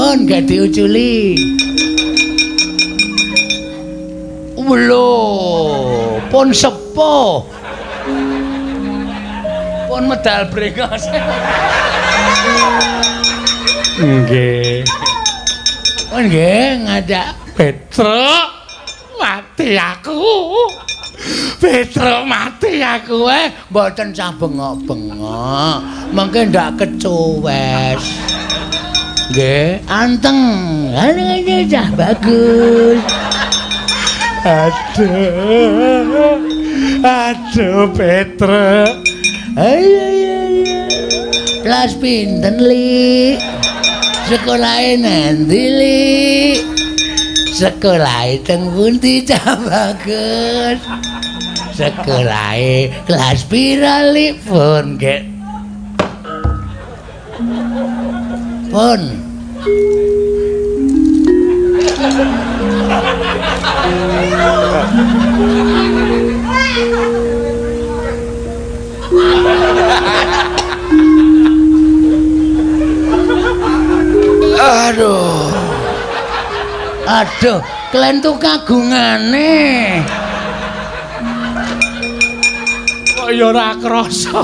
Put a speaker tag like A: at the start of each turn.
A: Pun gak diuculi. Lho, pun sepuh. Pun medal brengos. Nggih. Pun nggih ngajak Petruk mati aku. Petruk mati aku mboten cah bengok-bengok. Mengke ndak kecuwes. Nggih, anteng. Ana cah bagus. Aduh Petruk. Ayo. Kelas pinten Li? Sekolahe nendi Li? Sekolahe teng pundi cah bagus? Sekolahe kelas pira Li? Pun nggih. Pun. Aduh, kalian tuh kagungane. Kok ya ora krasa.